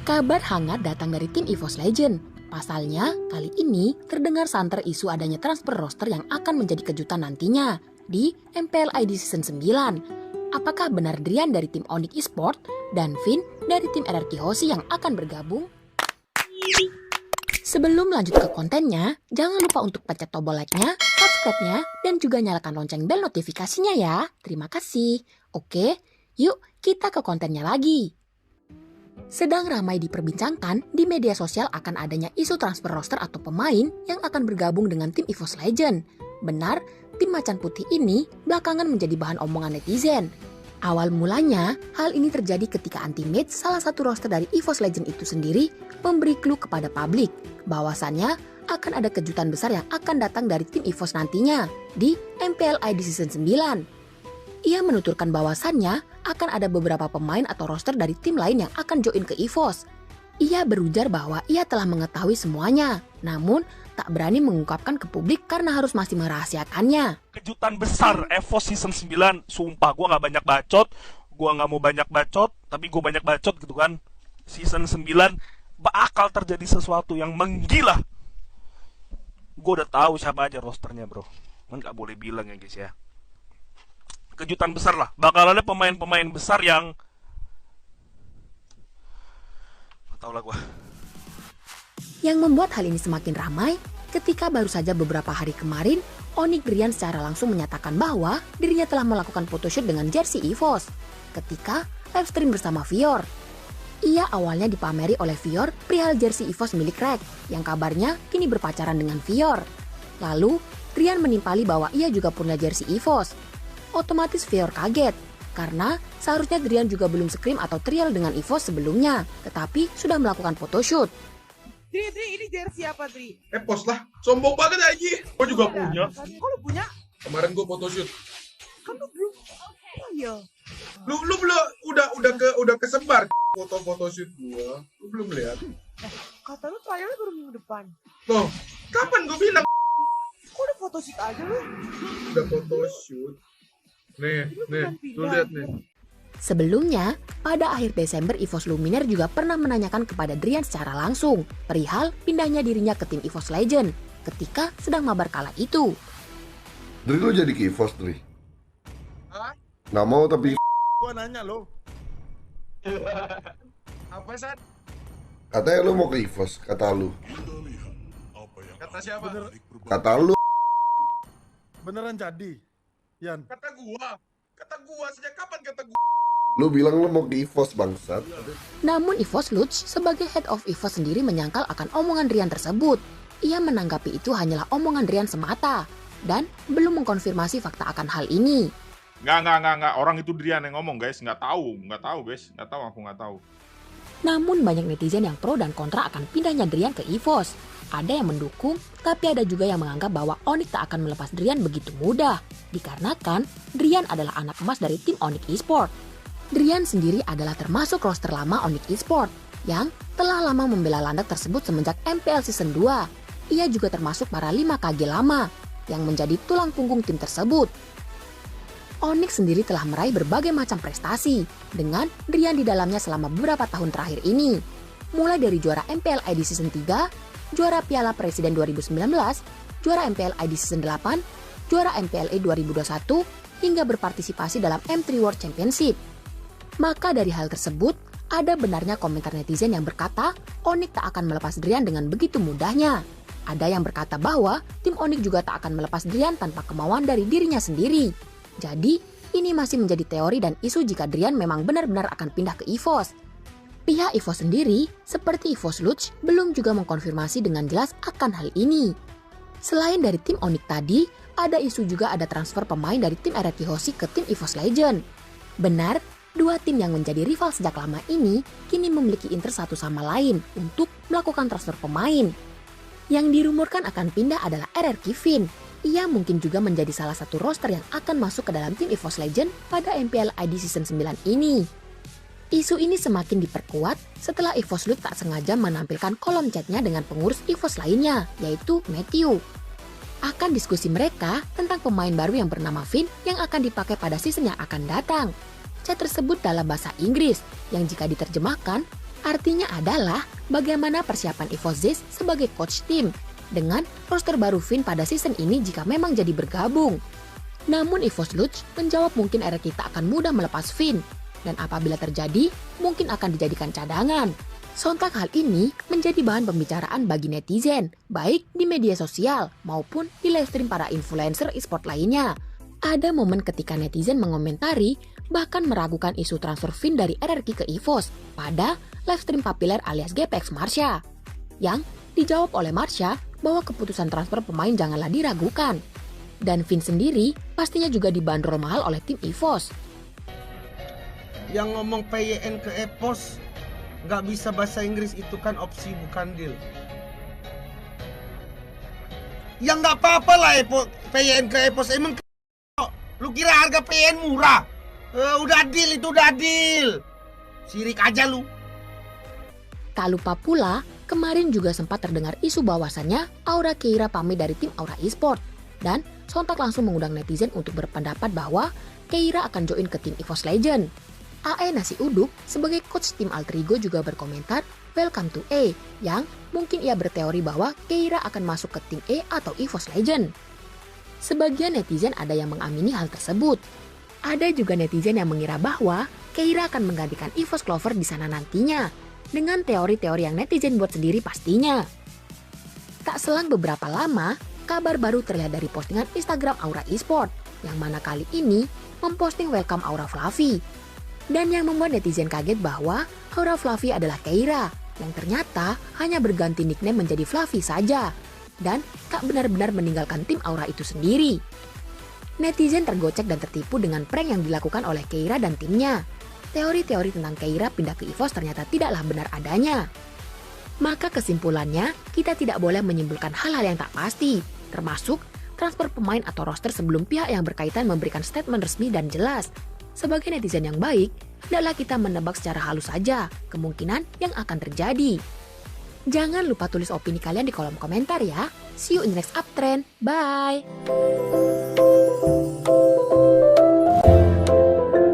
Kabar hangat datang dari tim EVOS Legend. Pasalnya, kali ini terdengar santer isu adanya transfer roster yang akan menjadi kejutan nantinya di MPL ID Season 9. Apakah benar Drian dari tim Onyx Esports dan Vin dari tim RRQ Hoshi yang akan bergabung? Sebelum lanjut ke kontennya, jangan lupa untuk pencet tombol like-nya, subscribe-nya, dan juga nyalakan lonceng bel notifikasinya ya. Terima kasih. Oke, yuk kita ke kontennya lagi. Sedang ramai diperbincangkan di media sosial akan adanya isu transfer roster atau pemain yang akan bergabung dengan tim EVOS Legend. Benar, tim macan putih ini belakangan menjadi bahan omongan netizen. Awal mulanya, hal ini terjadi ketika Anti-Mage, salah satu roster dari EVOS Legend itu sendiri, memberi clue kepada publik bahwasannya akan ada kejutan besar yang akan datang dari tim EVOS nantinya di MPL ID Season 9. Ia menuturkan bahwasannya akan ada beberapa pemain atau roster dari tim lain yang akan join ke EVOS. Ia berujar bahwa ia telah mengetahui semuanya, namun tak berani mengungkapkan ke publik karena harus masih merahasiakannya. Kejutan besar EVOS Season 9, sumpah gue gak banyak bacot, gue gak mau banyak bacot, tapi gue banyak bacot gitu kan. Season 9 bakal terjadi sesuatu yang menggila. Gue udah tahu siapa aja rosternya bro, kan gak boleh bilang ya guys ya. Kejutan besar lah, bakal ada pemain-pemain besar yang gak tau lah gue. Yang membuat hal ini semakin ramai ketika baru saja beberapa hari kemarin Onyx Drian secara langsung menyatakan bahwa dirinya telah melakukan photoshoot dengan jersey EVOS ketika live stream bersama Fior. Ia awalnya dipameri oleh Fior perihal jersey EVOS milik Rek yang kabarnya kini berpacaran dengan Fior. Lalu Drian menimpali bahwa ia juga punya jersey EVOS. Otomatis Fior kaget karena seharusnya Drian juga belum scrim atau trial dengan EVOS sebelumnya, tetapi sudah melakukan photoshoot. Dri, ini jersey apa, Dri? Pos lah, sombong banget aja. Gue juga punya. Kok lu punya? Kemarin gue photoshoot. Kan lu belum. Oh iya. Lu belum udah kesebar foto-foto shoot gua. Lu belum lihat. Kata lu trialnya baru minggu depan. Loh, kapan gue bilang Kok udah photoshoot aja lu? udah photoshoot? Nih, lu lihat nih. Sebelumnya, pada akhir Desember EVOS Luminaire juga pernah menanyakan kepada Drian secara langsung perihal pindahnya dirinya ke tim EVOS Legend ketika sedang mabar kala itu. Dri, lu jadi ke EVOS, Dri? Hah? Nggak mau tapi Gua nanya lo. Apa, San? katanya lu mau ke EVOS, kata lu. Kata siapa? Kata lu. Beneran jadi, Yan? Kata gua. Sejak kapan kata gua? Lu bilang lu mau ke EVOS, bangsat. Namun EVOS Lutz sebagai head of EVOS sendiri menyangkal akan omongan Drian tersebut. Ia menanggapi itu hanyalah omongan Drian semata dan belum mengkonfirmasi fakta akan hal ini. Nggak. Orang itu Drian yang ngomong, guys. Nggak tahu guys. Aku nggak tahu. Namun banyak netizen yang pro dan kontra akan pindahnya Drian ke EVOS. Ada yang mendukung, tapi ada juga yang menganggap bahwa Onyx tak akan melepas Drian begitu mudah. Dikarenakan Drian adalah anak emas dari tim Onyx Esports. Drian sendiri adalah termasuk roster lama Onyx Esports yang telah lama membela landak tersebut semenjak MPL Season 2. Ia juga termasuk para 5KG lama yang menjadi tulang punggung tim tersebut. Onyx sendiri telah meraih berbagai macam prestasi dengan Drian di dalamnya selama beberapa tahun terakhir ini. Mulai dari juara MPL ID Season 3, juara Piala Presiden 2019, juara MPL ID Season 8, juara MPLE 2021, hingga berpartisipasi dalam M3 World Championship. Maka dari hal tersebut, ada benarnya komentar netizen yang berkata Onyx tak akan melepas Drian dengan begitu mudahnya. Ada yang berkata bahwa tim Onyx juga tak akan melepas Drian tanpa kemauan dari dirinya sendiri. Jadi, ini masih menjadi teori dan isu jika Drian memang benar-benar akan pindah ke EVOS. Pihak EVOS sendiri, seperti EVOS Lutz, belum juga mengkonfirmasi dengan jelas akan hal ini. Selain dari tim Onyx tadi, ada isu juga ada transfer pemain dari tim RRQ Hoshi ke tim EVOS Legend. Benar, dua tim yang menjadi rival sejak lama ini kini memiliki interest satu sama lain untuk melakukan transfer pemain. Yang dirumorkan akan pindah adalah RRQ Vin. Ia mungkin juga menjadi salah satu roster yang akan masuk ke dalam tim EVOS Legend pada MPL ID Season 9 ini. Isu ini semakin diperkuat setelah EVOS Lutz tak sengaja menampilkan kolom chatnya dengan pengurus EVOS lainnya, yaitu Matthew. Akan diskusi mereka tentang pemain baru yang bernama Vin yang akan dipakai pada season yang akan datang. Chat tersebut dalam bahasa Inggris, yang jika diterjemahkan Artinya adalah bagaimana persiapan EVOS Zez sebagai coach tim dengan roster baru Finn pada season ini jika memang jadi bergabung. Namun EVOS Luch menjawab mungkin RRQ tak akan mudah melepas Finn, dan apabila terjadi mungkin akan dijadikan cadangan. Sontak hal ini menjadi bahan pembicaraan bagi netizen, baik di media sosial maupun di livestream para influencer e-sport lainnya. Ada momen ketika netizen mengomentari bahkan meragukan isu transfer Finn dari RRQ ke EVOS pada livestream Papiler alias GPX Marsha. Yang dijawab oleh Marsha bahwa keputusan transfer pemain janganlah diragukan. Dan Finn sendiri pastinya juga dibanderol mahal oleh tim EVOS. Yang ngomong PYN ke EVOS nggak bisa bahasa Inggris itu kan opsi bukan deal. Ya nggak apa-apa lah PYN ke EVOS, emang lu kira harga PYN murah? Udah deal itu, udah deal. Sirik aja lu. Tak lupa pula, kemarin juga sempat terdengar isu bahwasannya Aura Keira pamit dari tim Aura Esport. Dan sontak langsung mengundang netizen untuk berpendapat bahwa Keira akan join ke tim EVOS Legend. AE Nasi Uduk sebagai coach tim Alter Ego juga berkomentar welcome to E, yang mungkin ia berteori bahwa Keira akan masuk ke tim E atau EVOS Legend. Sebagian netizen ada yang mengamini hal tersebut. Ada juga netizen yang mengira bahwa Keira akan menggantikan EVOS Clover di sana nantinya, dengan teori-teori yang netizen buat sendiri pastinya. Tak selang beberapa lama, kabar baru terlihat dari postingan Instagram Aura Esport, yang mana kali ini memposting welcome Aura Fluffy. Dan yang membuat netizen kaget bahwa Aura Fluffy adalah Keira, yang ternyata hanya berganti nickname menjadi Fluffy saja, dan tak benar-benar meninggalkan tim Aura itu sendiri. Netizen tergocek dan tertipu dengan prank yang dilakukan oleh Keira dan timnya. Teori-teori tentang Keira pindah ke EVOS ternyata tidaklah benar adanya. Maka kesimpulannya, kita tidak boleh menyimpulkan hal-hal yang tak pasti, termasuk transfer pemain atau roster sebelum pihak yang berkaitan memberikan statement resmi dan jelas. Sebagai netizen yang baik, hendaklah kita menebak secara halus saja kemungkinan yang akan terjadi. Jangan lupa tulis opini kalian di kolom komentar ya. See you in the next uptrend. Bye!